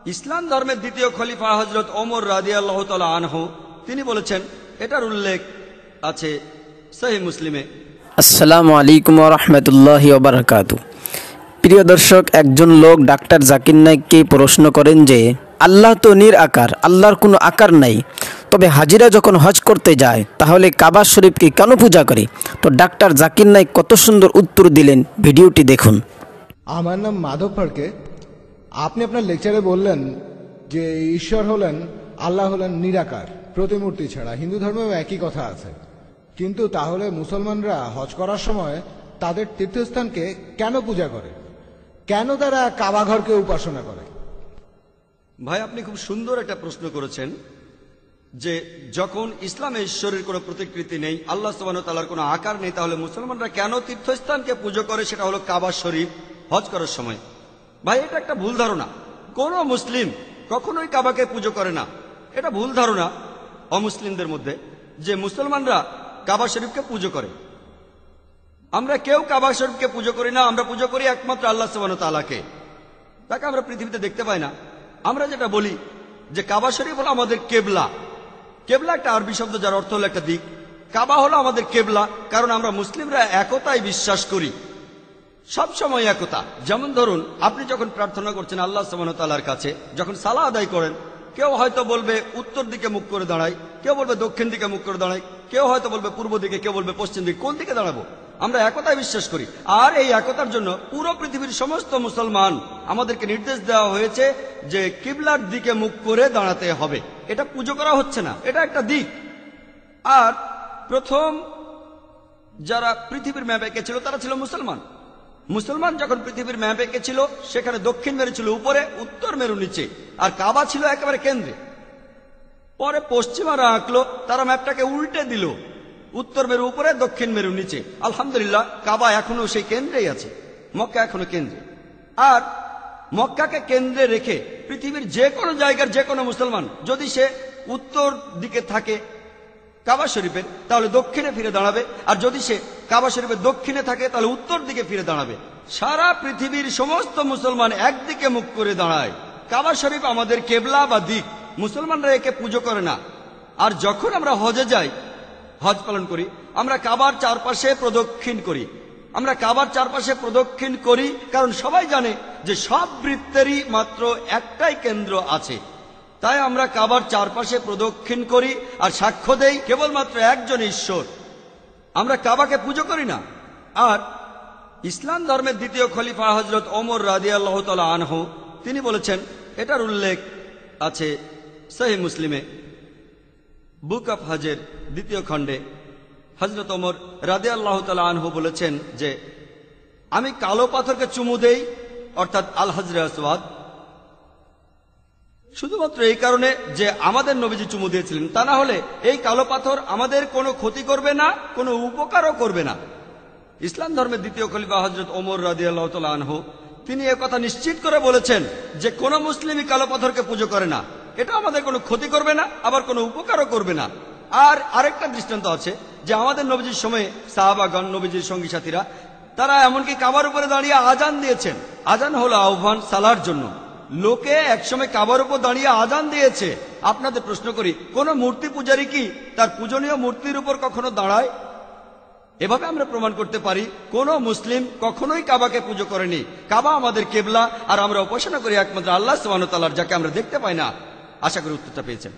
ইসলাম ধর্মের দ্বিতীয় খলিফা হযরত ওমর রাদিয়াল্লাহু তাআলা আনহু তিনি বলেছেন, এটার উল্লেখ আছে সহিহ মুসলিমে। আসসালামু আলাইকুম ওয়া রাহমাতুল্লাহি ওয়া বারাকাতুহু। প্রিয় দর্শক, একজন লোক ডাক্তার জাকির নায়েককে প্রশ্ন করেন যে আল্লাহ তো নিরাকার, আল্লাহর কোনো আকার নাই, তবে হাজিরা যখন হজ করতে যায় তাহলে কাবা শরীফকে কেন পূজা করে? তো ডাক্তার জাকির নায়েক কত সুন্দর উত্তর দিলেন, ভিডিওটি দেখুন। আমার নাম মাধব ফাড়কে। আপনি আপনার লেকচারে বললেন যে ঈশ্বর হলেন, আল্লাহ হলেন নিরাকার, প্রতিমূর্তি ছাড়া। হিন্দু ধর্মেও একই কথা আছে। কিন্তু তাহলে মুসলমানরা হজ করার সময় তাদের তীর্থস্থানকে কেন পূজা করে? কেন তারা কাবা ঘরকে উপাসনা করে? ভাই, আপনি খুব সুন্দর একটা প্রশ্ন করেছেন যে যখন ইসলামে ঈশ্বরের কোনো প্রতিকৃতি নেই, আল্লাহ সুবহানাহু ওয়া তাআলার কোনো আকার নেই, তাহলে মুসলমানরা কেন তীর্থস্থানকে পুজো করে? সেটা হলো কাবা শরীফ হজ করার সময়। ভাই, এটা একটা ভুল ধারণা। কোনো মুসলিম কখনোই কাবাকে পুজো করে না। এটা ভুল ধারণা অমুসলিমদের মধ্যে যে মুসলমানরা কাবা শরীফকে পুজো করে। আমরা কেউ কাবা শরীফকে পুজো করি না। আমরা পুজো করি একমাত্র আল্লাহ সুবহানাহু ওয়া তাআলাকে। তাকে আমরা পৃথিবীতে দেখতে পাই না। আমরা যেটা বলি যে কাবা শরীফ হলো আমাদের কেবলা। কেবলা একটা আরবি শব্দ যার অর্থ হলো একটা দিক। কাবা হলো আমাদের কেবলা, কারণ আমরা মুসলিমরা একতায় বিশ্বাস করি, সব সময় একতা। যেমন ধরুন, আপনি যখন প্রার্থনা করছেন আল্লাহ সুবহানাহু ওয়া তাআলার কাছে, যখন সালাহ আদায় করেন, কেউ হয়তো বলবে উত্তর দিকে মুখ করে দাঁড়াই, কেউ বলবে দক্ষিণ দিকে মুখ করে দাঁড়াই, কেউ হয়তো বলবে পূর্ব দিকে, কেউ বলবে পশ্চিম দিকে। কোন দিকে দাঁড়াবো? আমরা একতায় বিশ্বাস করি। আর এই একতার জন্য পুরো পৃথিবীর সমস্ত মুসলমান আমাদেরকে নির্দেশ দেওয়া হয়েছে যে কিবলার দিকে মুখ করে দাঁড়াতে হবে। এটা পুজো করা হচ্ছে না, এটা একটা দিক। আর প্রথম যারা পৃথিবীর ম্যাপ এঁকেছিল তারা ছিল মুসলমান। মুসলমান যখন পৃথিবীর ম্যাপ এঁকেছিল, সেখানে দক্ষিণ মেরু ছিল উপরে, উত্তর মেরু নিচে, আর কাবা ছিল একেবারে কেন্দ্রে। পরে পশ্চিমারা আঁকলো, তারা ম্যাপটাকে উল্টে দিল, উত্তর মেরু উপরে, দক্ষিণ মেরু নিচে। আলহামদুলিল্লাহ, কাবা এখনো সেই কেন্দ্রেই আছে, মক্কা এখনো কেন্দ্রে। আর মক্কাকে কেন্দ্রে রেখে পৃথিবীর যে কোনো জায়গার যে কোনো মুসলমান যদি সে উত্তর দিকে থাকে কাবা শরীফের, তাহলে দক্ষিণে ফিরে দাঁড়াবে। আর যদি সে কাবা শরীফের দক্ষিণে থাকে তাহলে উত্তর দিকে ফিরে দাঁড়াবে। সারা পৃথিবীর সমস্ত মুসলমান একদিকে মুখ করে দাঁড়ায়। কাবা শরীফ আমাদের কেবলা বা দিক। মুসলমানরা একে পুজো করে না। আর যখন আমরা হজে যাই, হজ পালন করি, আমরা কাবার চারপাশে প্রদক্ষিণ করি। আমরা কাবার চারপাশে প্রদক্ষিণ করি কারণ সবাই জানে যে সব বৃত্তেরই মাত্র একটাই কেন্দ্র আছে। তাই আমরা কাবার চারপাশে প্রদক্ষিণ করি আর সাক্ষ্য দেই কেবলমাত্র একজন ঈশ্বর। আমরা কাবাকে পুজো করি না। আর ইসলাম ধর্মের দ্বিতীয় খলিফা হযরত ওমর রাদিয়াল্লাহু তাআলা আনহু তিনি বলেছেন, এটার উল্লেখ আছে সহিহ মুসলিমে, বুক অফ হজের দ্বিতীয় খণ্ডে। হযরত ওমর রাদিয়াল্লাহু তাআলা আনহু বলেছেন যে আমি কালো পাথরকে চুমু দেই, অর্থাৎ আল হাজরে আসওয়াদ, শুধুমাত্র এই কারণে যে আমাদের নবীজি চুমু দিয়েছিলেন। তা না হলে এই কালো পাথর আমাদের কোনো ক্ষতি করবে না, কোনো উপকারও করবে না। ইসলাম ধর্মের দ্বিতীয় খলিফা হযরত ওমর রাদিয়াল্লাহু তাআলা আনহু তিনি একথা নিশ্চিত করে বলেছেন যে কোনো মুসলিমই কালো পাথরকে পুজো করে না। এটা আমাদের কোনো ক্ষতি করবে না, আবার কোনো উপকারও করবে না। আর আরেকটা দৃষ্টান্ত আছে যে আমাদের নবীজির সময়ে সাহাবাগণ, নবীজির সঙ্গী সাথীরা, তারা এমনকি কাবার উপরে দাঁড়িয়ে আজান দিয়েছেন। আজান হলো আহ্বান সালার জন্য। লোকে একসময় কাবার উপর দাঁড়িয়ে আজান দিয়েছে। আপনাদের প্রশ্ন করি, কোন মূর্তি পূজারী কি তার পূজনীয় মূর্তির উপর কখনো দাঁড়ায়? এভাবে আমরা প্রমাণ করতে পারি কোন মুসলিম কখনোই কাবাকে পুজো করেনি। কাবা আমাদের কেবলা, আর আমরা উপাসনা করি একমাত্র আল্লাহ সুবহানাহু ওয়া তাআলার, যাকে আমরা দেখতে পাই না। আশা করি উত্তরটা পেয়েছেন।